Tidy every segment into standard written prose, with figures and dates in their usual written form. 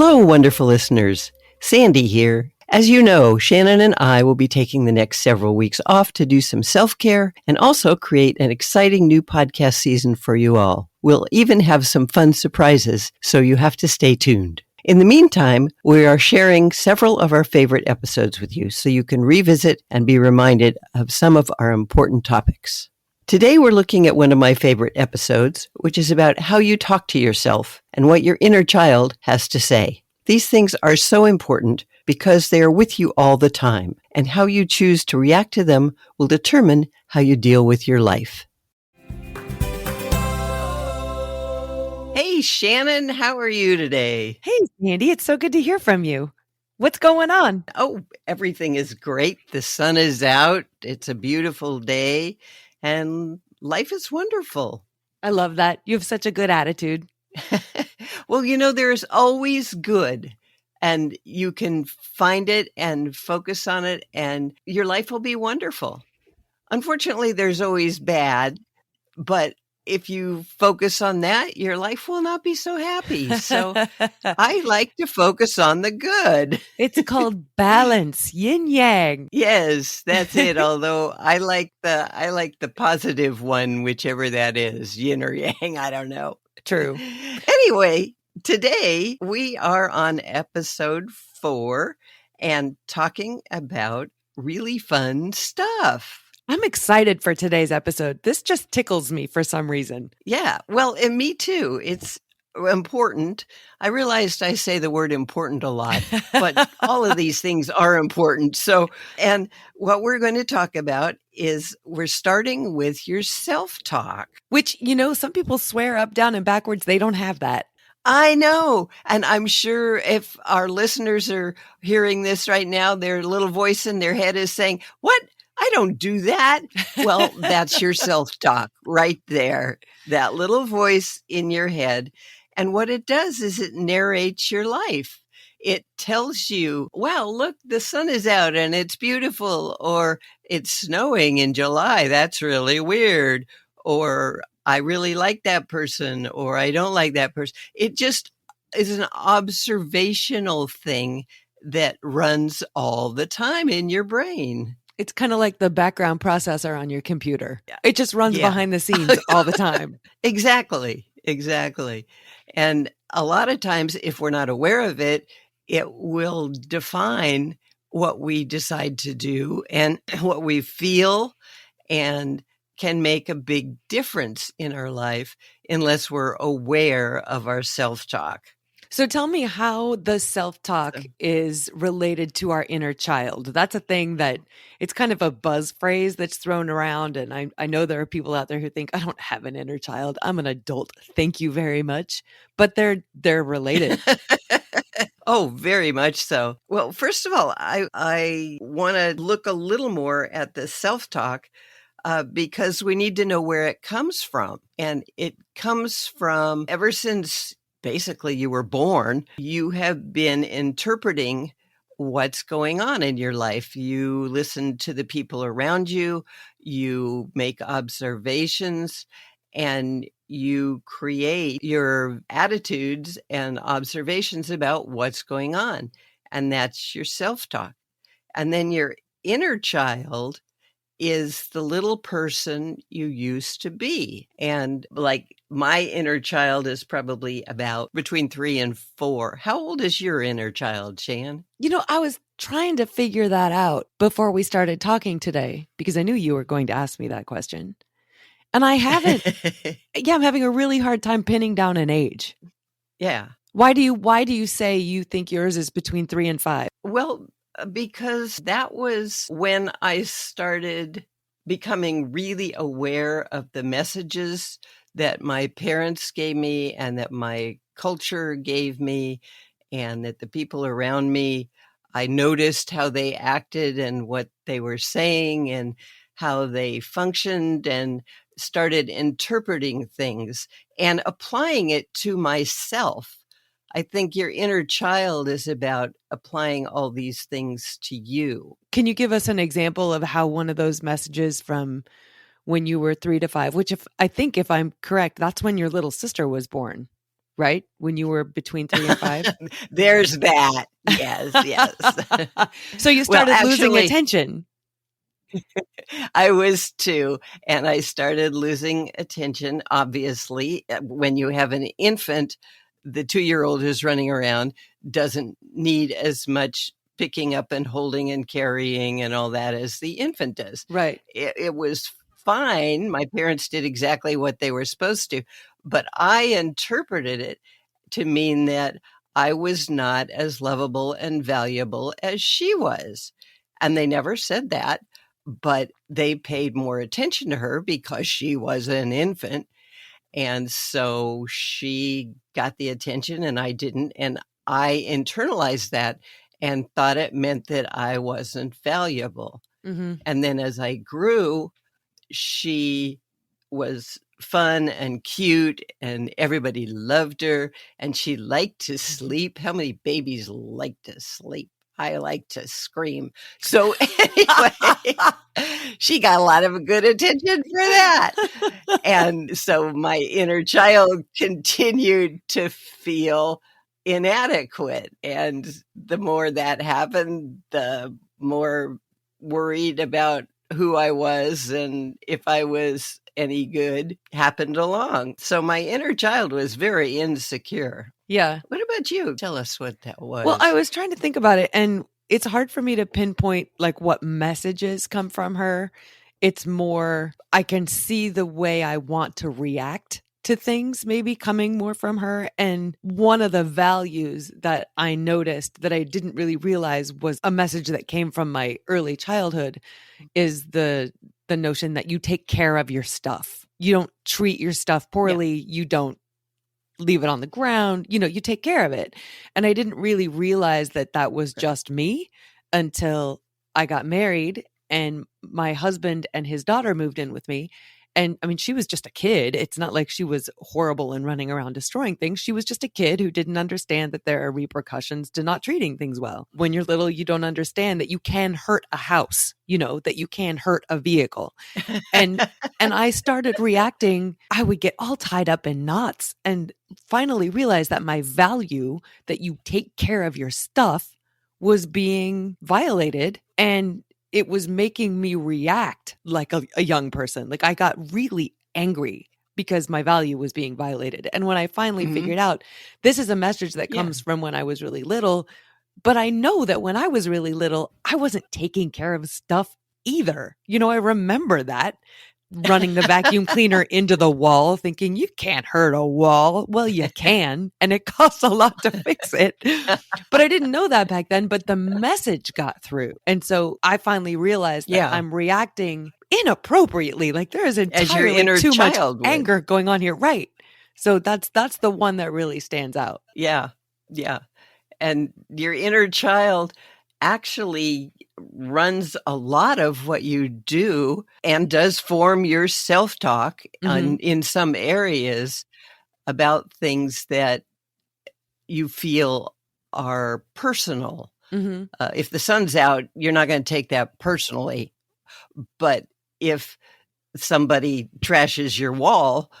Hello, wonderful listeners. Sandy here. As you know, Shannon and I will be taking the next several weeks off to do some self-care and also create an exciting new podcast season for you all. We'll even have some fun surprises, so you have to stay tuned. In the meantime, we are sharing several of our favorite episodes with you so you can revisit and be reminded of some of our important topics. Today, we're looking at one of my favorite episodes, which is about how you talk to yourself and what your inner child has to say. These things are so important because they are with you all the time, and how you choose to react to them will determine how you deal with your life. Hey, Shannon, how are you today? Hey, Sandy, it's so good to hear from you. What's going on? Oh, everything is great. The sun is out. It's a beautiful day, and life is wonderful. I love that. You have such a good attitude. Well, there's always good, and you can find it and focus on it, and your life will be wonderful. Unfortunately, there's always bad, but if you focus on that, your life will not be so happy. So I like to focus on the good. It's called balance, yin yang. Yes, that's it. Although I like the positive one, whichever that is, yin or yang, I don't know. True. Anyway, today we are on episode 4 and talking about really fun stuff. I'm excited for today's episode. This just tickles me for some reason. Yeah, well, and me too. It's important. I realized I say the word important a lot, but all of these things are important. So, and what we're going to talk about is we're starting with your self-talk. Which, some people swear up, down, and backwards they don't have that. I know. And I'm sure if our listeners are hearing this right now, their little voice in their head is saying, "What? I don't do that." Well, that's your self-talk right there, that little voice in your head. And what it does is it narrates your life. It tells you, wow, look, the sun is out and it's beautiful, or it's snowing in July. That's really weird. Or I really like that person, or I don't like that person. It just is an observational thing that runs all the time in your brain. It's kind of like the background processor on your computer. It just runs behind the scenes all the time. Exactly. And a lot of times, if we're not aware of it, it will define what we decide to do and what we feel, and can make a big difference in our life unless we're aware of our self-talk. So tell me how the self-talk is related to our inner child. That's a thing that it's kind of a buzz phrase that's thrown around. And I know there are people out there who think, I don't have an inner child. I'm an adult. Thank you very much. But they're related. Oh, very much so. Well, first of all, I want to look a little more at the self-talk because we need to know where it comes from. And it comes from ever since basically you were born, you have been interpreting what's going on in your life. You listen to the people around you, you make observations, and you create your attitudes and observations about what's going on. And that's your self-talk. And then your inner child is the little person you used to be. And like my inner child is probably about between 3 and 4. How old is your inner child, Shan? I was trying to figure that out before we started talking today because I knew you were going to ask me that question. And I haven't. Yeah, I'm having a really hard time pinning down an age. Yeah. Why do you say you think yours is between 3 and 5? Well, because that was when I started becoming really aware of the messages that my parents gave me and that my culture gave me, and that the people around me, I noticed how they acted and what they were saying and how they functioned, and started interpreting things and applying it to myself. I think your inner child is about applying all these things to you. Can you give us an example of how one of those messages from when you were 3 to 5, which if I'm correct, that's when your little sister was born, right? When you were between 3 and 5? There's that. Yes, yes. So you Well, started losing actually, attention. I was too, and I started losing attention, obviously. When you have an infant, the 2-year-old who's running around doesn't need as much picking up and holding and carrying and all that as the infant does. Right. It was fine. My parents did exactly what they were supposed to, but I interpreted it to mean that I was not as lovable and valuable as she was. And they never said that, but they paid more attention to her because she was an infant. And so she got the attention and I didn't. And I internalized that and thought it meant that I wasn't valuable. Mhm. And then as I grew, she was fun and cute and everybody loved her and she liked to sleep. How many babies like to sleep? I like to scream. So anyway, she got a lot of good attention for that. And so my inner child continued to feel inadequate. And the more that happened, the more worried about who I was and if I was any good happened along. So my inner child was very insecure. Yeah. What about you? Tell us what that Well, I was. was trying to think about it, and it's hard for me to pinpoint like what messages come from her. It's more I can see the way I want to react to things maybe coming more from her. And one of the values that I noticed that I didn't really realize was a message that came from my early childhood is the notion that you take care of your stuff. You don't treat your stuff Yeah. poorly. You don't leave it on the ground, you take care of it. And I didn't really realize that that was just me until I got married and my husband and his daughter moved in with me. And I mean, she was just a kid. It's not like she was horrible and running around destroying things. She was just a kid who didn't understand that there are repercussions to not treating things well. When you're little, you don't understand that you can hurt a house, that you can hurt a vehicle. And I started reacting. I would get all tied up in knots and finally realized that my value that you take care of your stuff was being violated. And it was making me react like a young person. Like I got really angry because my value was being violated. And when I finally figured out this is a message that Yeah. comes from when I was really little, but I know that when I was really little, I wasn't taking care of stuff either. I remember that running the vacuum cleaner into the wall thinking you can't hurt a wall. Well, you can, and it costs a lot to fix it. But I didn't know that back then, but the message got through. And so I finally realized that Yeah. I'm reacting inappropriately. Like there is As your entirely inner too much child would. anger going on here. Right. So that's the one that really stands out. Yeah. Yeah. And your inner child actually runs a lot of what you do and does form your self-talk in some areas about things that you feel are personal. If the sun's out, you're not going to take that personally. But if somebody trashes your wall,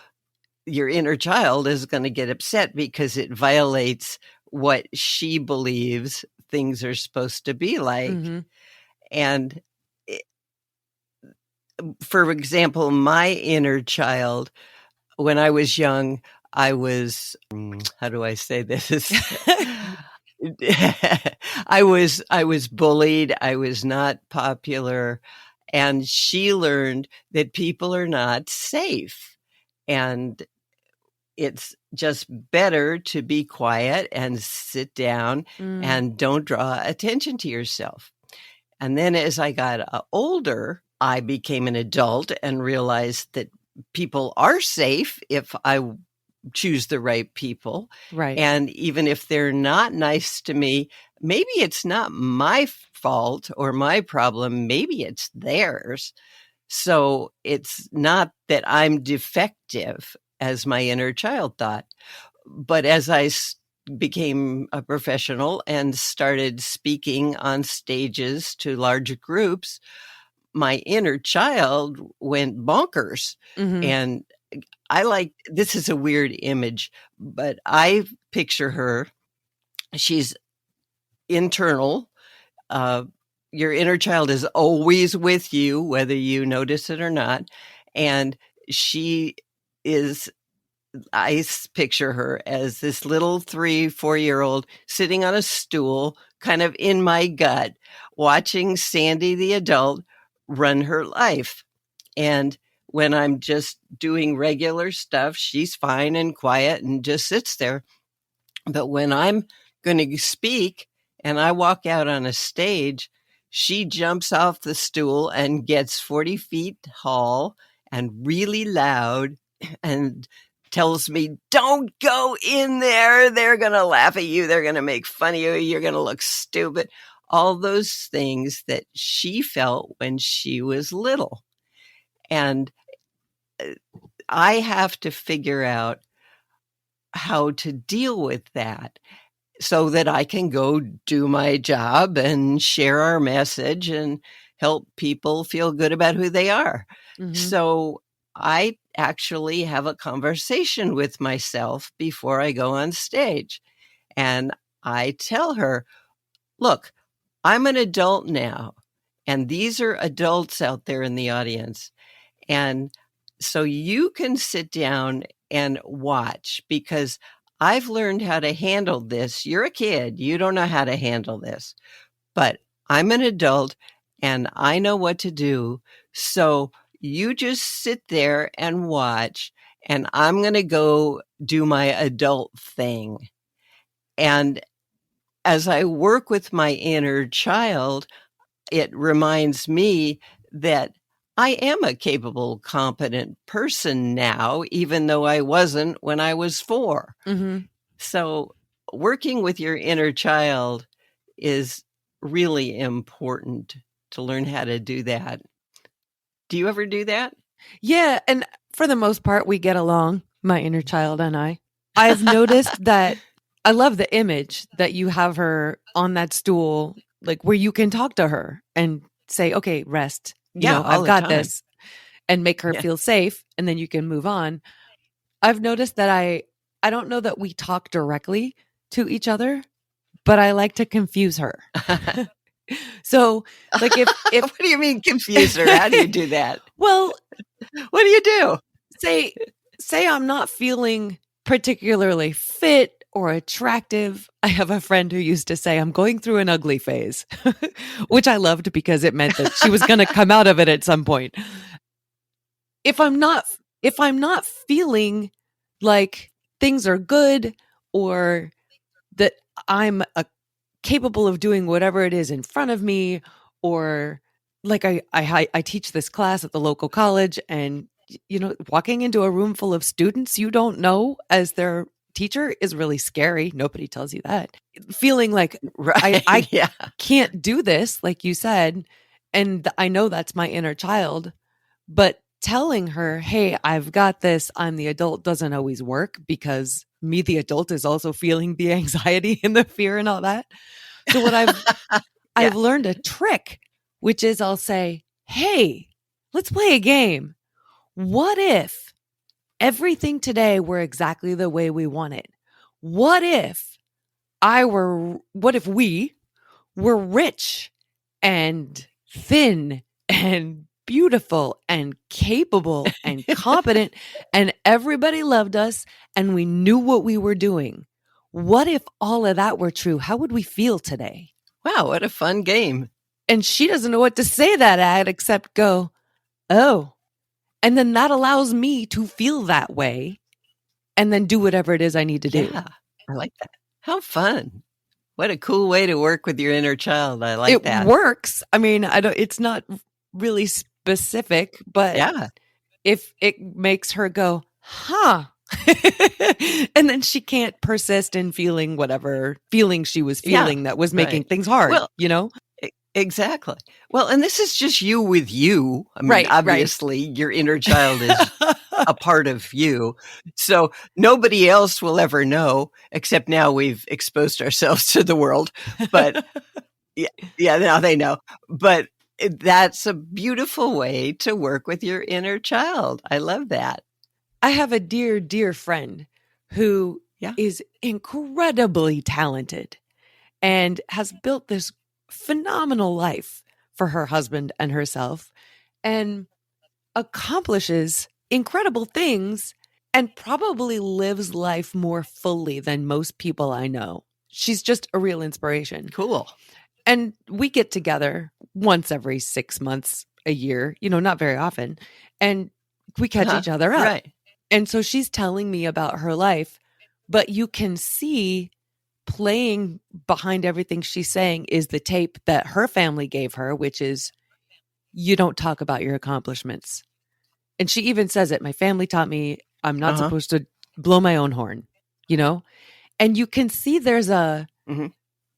your inner child is going to get upset because it violates what she believes things are supposed to be like. And for example, my inner child, when I was young, I was, how do I say this? I was bullied. I was not popular. And she learned that people are not safe. And it's just better to be quiet and sit down and don't draw attention to yourself. And then as I got older, I became an adult and realized that people are safe if I choose the right people. Right. And even if they're not nice to me, maybe it's not my fault or my problem. Maybe it's theirs. So it's not that I'm defective, as my inner child thought. But as I became a professional and started speaking on stages to large groups, my inner child went bonkers. And I like this is a weird image, but I picture her. She's internal. Uh, your inner child is always with you, whether you notice it or not. And she is, I picture her as this little 3, 4-year-old sitting on a stool, kind of in my gut, watching Sandy, the adult, run her life. And when I'm just doing regular stuff, she's fine and quiet and just sits there. But when I'm going to speak and I walk out on a stage, she jumps off the stool and gets 40 feet tall and really loud and tells me, "Don't go in there. They're going to laugh at you. They're going to make fun of you. You're going to look stupid." All those things that she felt when she was little. And I have to figure out how to deal with that so that I can go do my job and share our message and help people feel good about who they are. Mhm. So I actually have a conversation with myself before I go on stage. And I tell her, "Look, I'm an adult now, and these are adults out there in the audience. And so you can sit down and watch because I've learned how to handle this. You're a kid, you don't know how to handle this, but I'm an adult and I know what to do. So you just sit there and watch, and I'm going to go do my adult thing." And as I work with my inner child, it reminds me that I am a capable, competent person now, even though I wasn't when I was 4. Mhm. So working with your inner child is really important to learn how to do that. Do you ever do that? Yeah, and for the most part, we get along, my inner child and I. I've noticed that I love the image that you have her on that stool, like where you can talk to her and say, "Okay, rest. Yeah, all I've the got time. this," and make her Yeah. feel safe, and then you can move on. I've noticed that I don't know that we talk directly to each other, but I like to confuse her. So, like if What do you mean confuse her? How do you do that? well, What do you do? say say I'm not feeling particularly fit or attractive. I have a friend who used to say I'm going through an ugly phase, which I loved because it meant that she was going to come out of it at some point. If I'm not if I'm not feeling like things are good or that I'm capable of doing whatever it is in front of me, or like I teach this class at the local college, and walking into a room full of students you don't know as their teacher is really scary. Nobody tells you that. Feeling like I Right. Yeah. can't do this, like you said, and I know that's my inner child, but telling her, "Hey, I've got this. I'm the adult," doesn't always work because me, the adult, is also feeling the anxiety and the fear and all that. So what Yeah. I've learned a trick, which is I'll say, "Hey, let's play a game. What if everything today were exactly the way we want it? What if what if we were rich and thin and beautiful and capable and competent and everybody loved us and we knew what we were doing? What if all of that were true? How would we feel today?" Wow, what a fun game. And she doesn't know what to say that at except go, "Oh." And then that allows me to feel that way and then do whatever it is I need to do. Yeah, I like that. How fun. What a cool way to work with your inner child. I like It that. works. I mean, I don't it's not really specific, but Yeah. if it makes her go, "Huh." And then she can't persist in feeling whatever feeling she was Yeah. feeling that was making Right. things hard, Well, you know? exactly. Well, and this is just you with you. I mean, Right, right. obviously, your inner child is a part of you. So nobody else will ever know, except now we've exposed ourselves to the world. But yeah, yeah, now they know. But that's a beautiful way to work with your inner child. I love that. I have a dear, dear friend who Yeah. is incredibly talented and has built this phenomenal life for her husband and herself and accomplishes incredible things and probably lives life more fully than most people I know. She's just a real inspiration. Cool. And we get together once every 6 months, a year, not very often, and we catch Uh-huh. each other up. Right. And so she's telling me about her life, but you can see playing behind everything she's saying is the tape that her family gave her, which is you don't talk about your accomplishments. And she even says it. My family taught me I'm not Uh-huh. supposed to blow my own horn, you know? And you can see Mhm.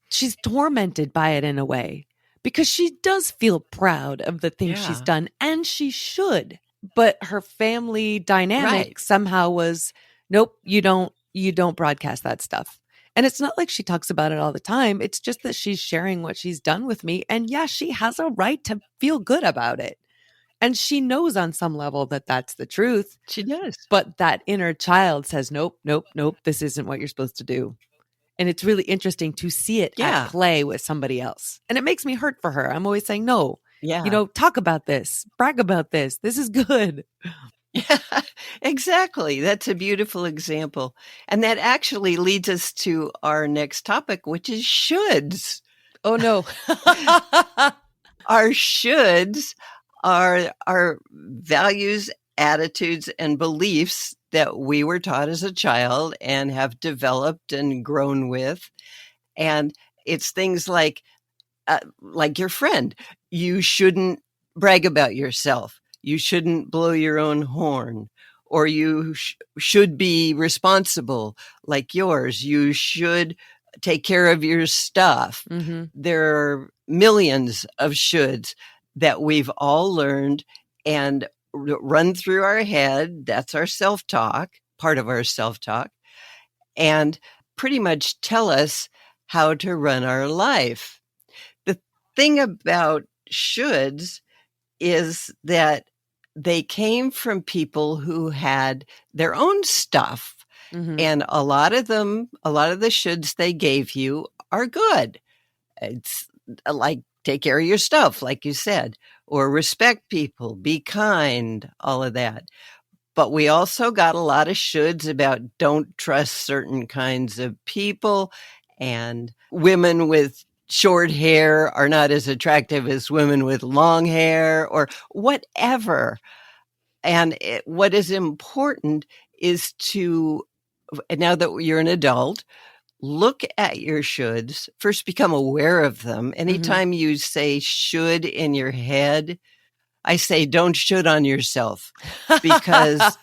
she's tormented by it in a way because she does feel proud of the things she's Yeah. done and she should. But her family Right. dynamic somehow was nope, you don't broadcast that stuff. And it's not like she talks about it all the time. It's just that she's sharing what she's done with me. And yeah, she has a right to feel good about it. And she knows on some level that that's the truth. She does. But that inner child says, nope, nope, nope, this isn't what you're supposed to do. And it's really interesting to see it at Yeah. play with somebody else. And it makes me hurt for her. I'm always saying, no, Yeah. talk about this, brag about this. This is good. Yeah, exactly. That's a beautiful example. And that actually leads us to our next topic, which is shoulds. Oh, no. Our shoulds are our values, attitudes, and beliefs that we were taught as a child and have developed and grown with. And it's things like your friend, you shouldn't brag about yourself. You shouldn't blow your own horn, or you should be responsible like yours. You should take care of your stuff. Mm-hmm. There are millions of shoulds that we've all learned and run through our head. That's our self-talk, part of our self-talk, and pretty much tell us how to run our life. The thing about shoulds is that they came from people who had their own stuff. Mm-hmm. And a lot of the shoulds they gave you are good. It's like take care of your stuff, like you said, or respect people, be kind, all of that. But we also got a lot of shoulds about don't trust certain kinds of people, and women with short hair are not as attractive as women with long hair, or whatever. And what is important is to, now that you're an adult, look at your shoulds. First, become aware of them. Mm-hmm. Anytime you say should in your head, I say don't should on yourself, because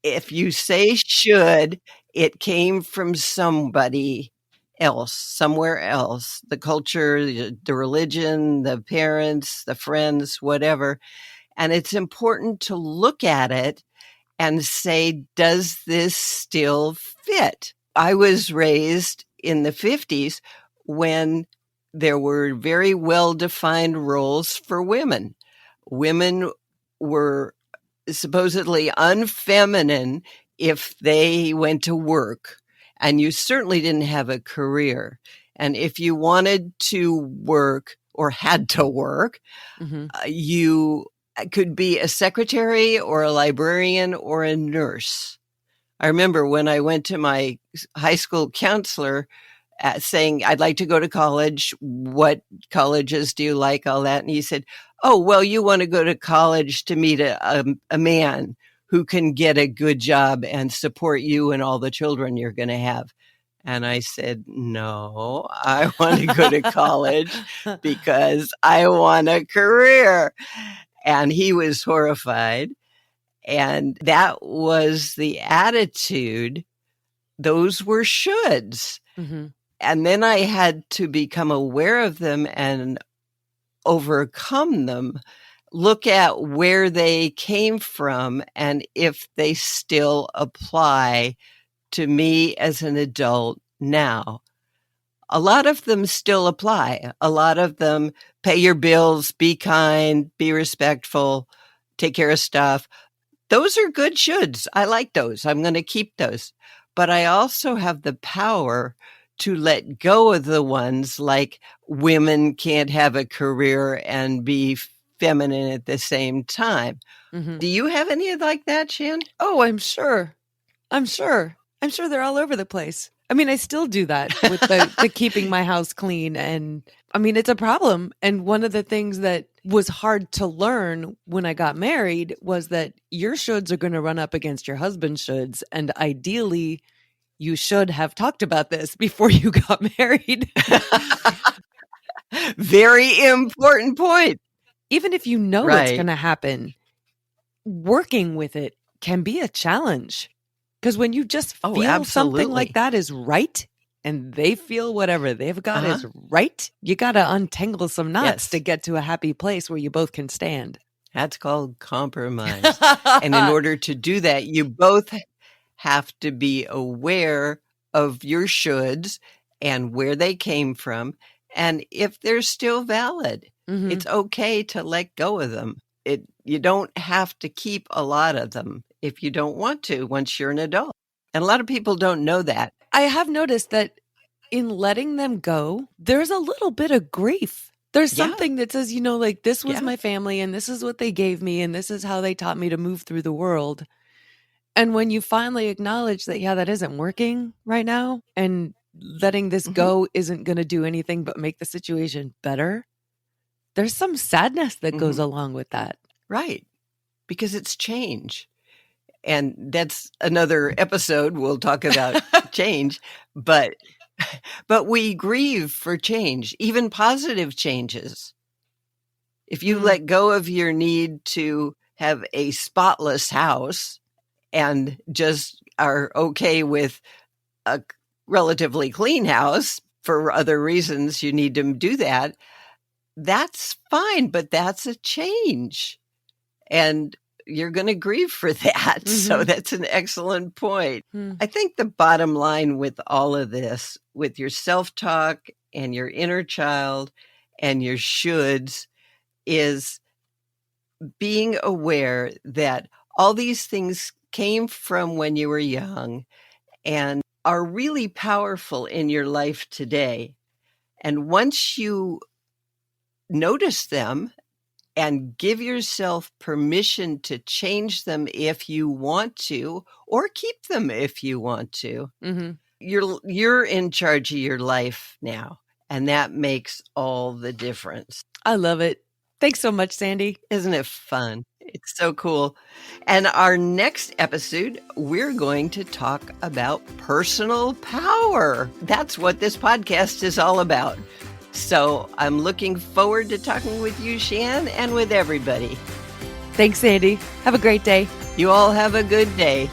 if you say should, it came from somebody else, somewhere else, the culture, the religion, the parents, the friends, whatever. And it's important to look at it and say, does this still fit? I was raised in the 50s when there were very well-defined roles for women. Women were supposedly unfeminine if they went to work, and you certainly didn't have a career. And if you wanted to work or had to work, Mm-hmm. You could be a secretary or a librarian or a nurse. I remember when I went to my high school counselor saying, I'd like to go to college. What colleges do you like? All that. And he said, oh, well, you want to go to college to meet a man who can get a good job and support you and all the children you're going to have. And I said, no, I want to go to college because I want a career. And he was horrified. And that was the attitude. Those were shoulds. Mm-hmm. And then I had to become aware of them and overcome them, look at where they came from and if they still apply to me as an adult now. A lot of them still apply. A lot of them, pay your bills, be kind, be respectful, take care of stuff. those are good shoulds. I like those. I'm gonna keep those. But I also have the power to let go of the ones like women can't have a career and be feminine at the same time. Mhm. Do you have any like that, Shan? Oh, I'm sure. I'm sure. I'm sure they're all over the place. I mean, I still do that with the keeping my house clean, and I mean, it's a problem. And one of the things that was hard to learn when I got married was that your shoulds are going to run up against your husband's shoulds, and ideally you should have talked about this before you got married. Very important point. Even if you know it's going Right. to happen, working with it can be a challenge. Because when you just Oh, feel something like absolutely. that is right and they feel whatever they've got Uh-huh. is right, you got to untangle some knots to Yes. get to a happy place where you both can stand. That's called compromise. And in order to do that, you both have to be aware of your shoulds and where they came from, and if they're still valid. Mhm. It's okay to let go of them. You don't have to keep a lot of them if you don't want to once you're an adult. And a lot of people don't know that. I have noticed that in letting them go, there's a little bit of grief. There's Yeah, something that says, like, this was yeah. my family and this is what they gave me and this is how they taught me to move through the world. And when you finally acknowledge that, yeah, that isn't working right now, and letting this Mhm, go isn't going to do anything but make the situation better, there's some sadness that goes mhm. along with that. Right, because it's change. And that's another episode, we'll talk about change, but we grieve for change, even positive changes. If you Mm, let go of your need to have a spotless house and just are okay with a relatively clean house for other reasons you need to do that, that's fine, but that's a change. And you're gonna grieve for that, so mhm, that's an excellent point. mm, I think the bottom line with all of this, with your self-talk and your inner child and your shoulds, is being aware that all these things came from when you were young and are really powerful in your life today. And once you notice them and give yourself permission to change them if you want to, or keep them if you want to, mhm. you're in charge of your life now, and that makes all the difference. I love it. Thanks so much, Sandy. Isn't it fun? It's so cool. And our next episode, we're going to talk about personal power. That's what this podcast is all about. So I'm looking forward to talking with you, Shan, and with everybody. Thanks, Sandy. Have a great day. You all have a good day.